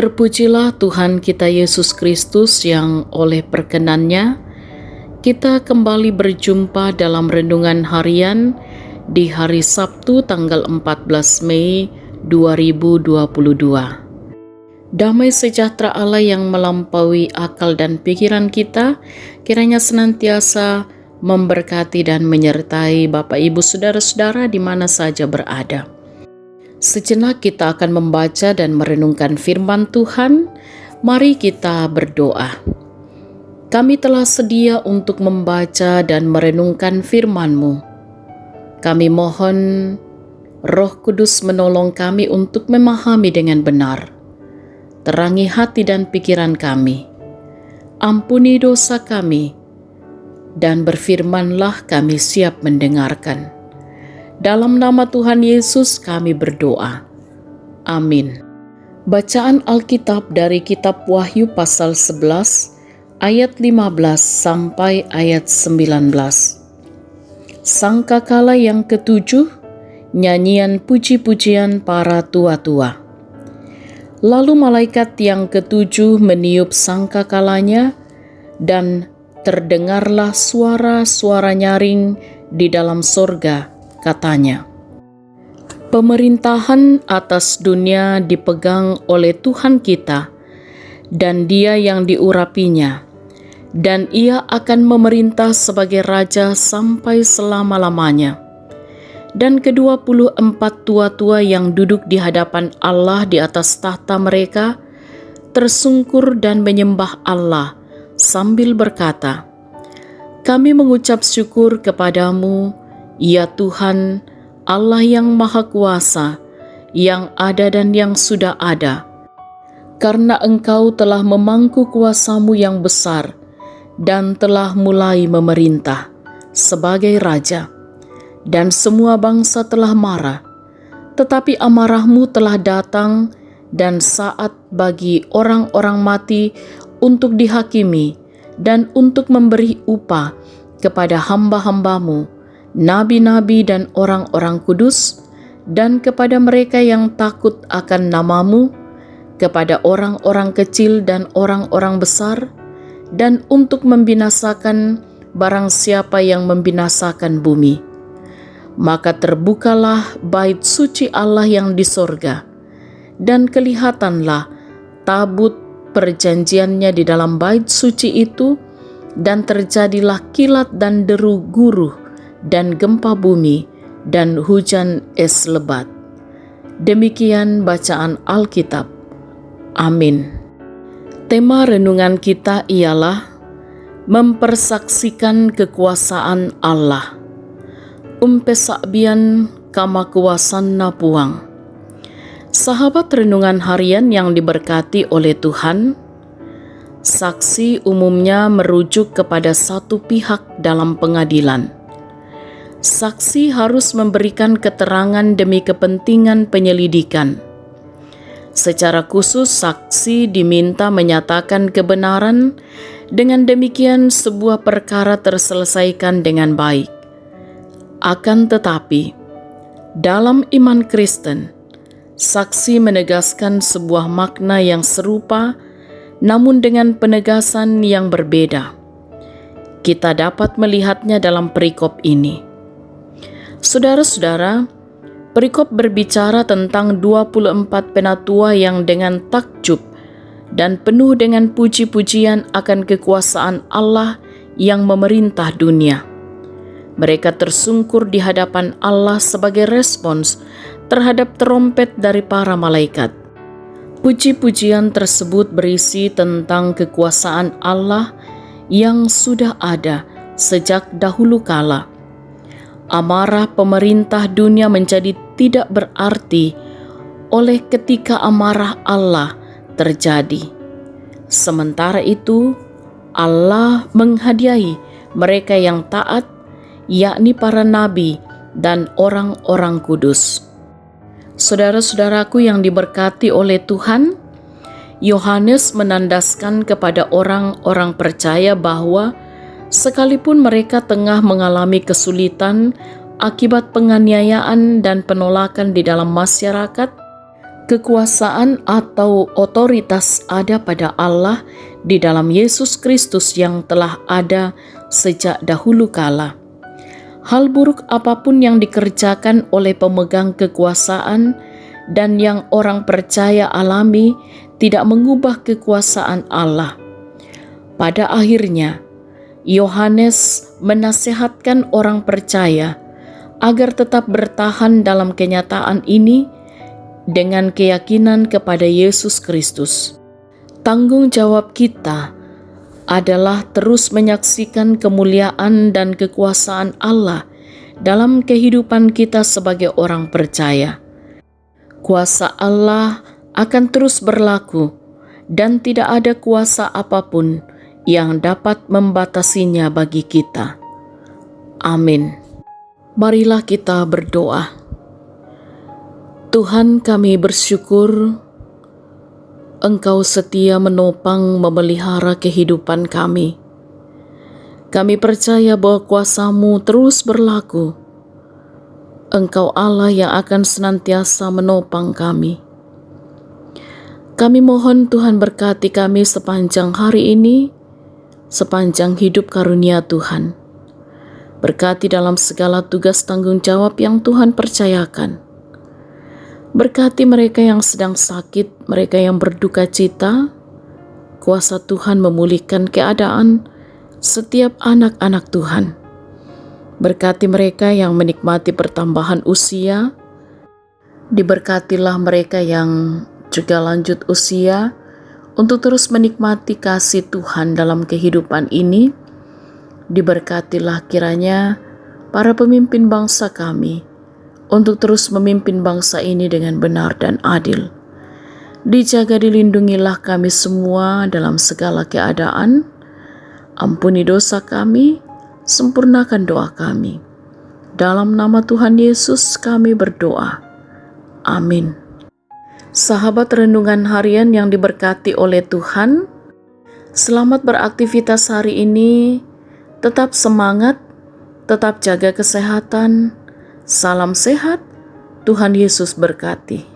Terpujilah Tuhan kita Yesus Kristus yang oleh perkenan-Nya kita kembali berjumpa dalam renungan harian di hari Sabtu tanggal 14 Mei 2022. Damai sejahtera Allah yang melampaui akal dan pikiran kita kiranya senantiasa memberkati dan menyertai Bapak Ibu Saudara-saudara di mana saja berada. Sejenak kita akan membaca dan merenungkan firman Tuhan. Mari kita berdoa. Kami telah sedia untuk membaca dan merenungkan firman-Mu. Kami mohon Roh Kudus menolong kami untuk memahami dengan benar. Terangi hati dan pikiran kami. Ampuni dosa kami, dan berfirmanlah kami siap mendengarkan. Dalam nama Tuhan Yesus kami berdoa. Amin. Bacaan Alkitab dari kitab Wahyu pasal 11 ayat 15 sampai ayat 19. Sangkakala yang ketujuh, nyanyian puji-pujian para tua-tua. Lalu malaikat yang ketujuh meniup sangkakalanya, dan terdengarlah suara-suara nyaring di dalam sorga. Katanya, pemerintahan atas dunia dipegang oleh Tuhan kita, dan Dia yang diurapinya, dan Ia akan memerintah sebagai Raja sampai selama-lamanya. Dan ke-24 tua-tua yang duduk di hadapan Allah di atas tahta mereka, tersungkur dan menyembah Allah sambil berkata, Kami mengucap syukur kepadamu, ya Tuhan, Allah yang Maha Kuasa, yang ada dan yang sudah ada, karena Engkau telah memangku kuasa-Mu yang besar dan telah mulai memerintah sebagai Raja, dan semua bangsa telah marah, tetapi amarah-Mu telah datang dan saat bagi orang-orang mati untuk dihakimi dan untuk memberi upah kepada hamba-hamba-Mu, nabi-nabi dan orang-orang kudus, dan kepada mereka yang takut akan nama-Mu, kepada orang-orang kecil dan orang-orang besar, dan untuk membinasakan barang siapa yang membinasakan bumi. Maka terbukalah bait suci Allah yang di sorga, dan kelihatanlah tabut perjanjiannya di dalam bait suci itu, dan terjadilah kilat dan deru guruh, dan gempa bumi, dan hujan es lebat. Demikian bacaan Alkitab. Amin. Tema renungan kita ialah mempersaksikan kekuasaan Allah. Umpesakbian kama kuasanna puang. Sahabat renungan harian yang diberkati oleh Tuhan, saksi umumnya merujuk kepada satu pihak dalam pengadilan. Saksi harus memberikan keterangan demi kepentingan penyelidikan. Secara khusus, saksi diminta menyatakan kebenaran, dengan demikian sebuah perkara terselesaikan dengan baik. Akan tetapi, dalam iman Kristen, saksi menegaskan sebuah makna yang serupa, namun dengan penegasan yang berbeda. Kita dapat melihatnya dalam perikop ini. Saudara-saudara, perikop berbicara tentang 24 penatua yang dengan takjub dan penuh dengan puji-pujian akan kekuasaan Allah yang memerintah dunia. Mereka tersungkur di hadapan Allah sebagai respons terhadap terompet dari para malaikat. Puji-pujian tersebut berisi tentang kekuasaan Allah yang sudah ada sejak dahulu kala. Amarah pemerintah dunia menjadi tidak berarti oleh ketika amarah Allah terjadi. Sementara itu, Allah menghadiahi mereka yang taat, yakni para nabi dan orang-orang kudus. Saudara-saudaraku yang diberkati oleh Tuhan, Yohanes menandaskan kepada orang-orang percaya bahwa sekalipun mereka tengah mengalami kesulitan akibat penganiayaan dan penolakan di dalam masyarakat, Kekuasaan atau otoritas ada pada Allah di dalam Yesus Kristus yang telah ada sejak dahulu kala. Hal buruk apapun yang dikerjakan oleh pemegang kekuasaan dan yang orang percaya alami tidak mengubah kekuasaan Allah. Pada akhirnya, Yohanes menasihatkan orang percaya agar tetap bertahan dalam kenyataan ini dengan keyakinan kepada Yesus Kristus. Tanggung jawab kita adalah terus menyaksikan kemuliaan dan kekuasaan Allah dalam kehidupan kita sebagai orang percaya. Kuasa Allah akan terus berlaku dan tidak ada kuasa apapun yang dapat membatasinya bagi kita. Amin. Marilah kita berdoa. Tuhan, kami bersyukur Engkau setia menopang memelihara kehidupan kami. Kami percaya bahwa kuasa-Mu terus berlaku. Engkau Allah yang akan senantiasa menopang kami. Kami mohon Tuhan berkati kami sepanjang hari ini, sepanjang hidup karunia Tuhan. Berkati dalam segala tugas tanggung jawab yang Tuhan percayakan. Berkati mereka yang sedang sakit, mereka yang berduka cita. Kuasa Tuhan memulihkan keadaan setiap anak-anak Tuhan. Berkati mereka yang menikmati pertambahan usia. Diberkatilah mereka yang juga lanjut usia untuk terus menikmati kasih Tuhan dalam kehidupan ini. Diberkatilah kiranya para pemimpin bangsa kami untuk terus memimpin bangsa ini dengan benar dan adil. Dijaga dilindungilah kami semua dalam segala keadaan. Ampuni dosa kami, sempurnakan doa kami. Dalam nama Tuhan Yesus kami berdoa. Amin. Sahabat renungan harian yang diberkati oleh Tuhan, selamat beraktivitas hari ini. Tetap semangat, tetap jaga kesehatan. Salam sehat, Tuhan Yesus berkati.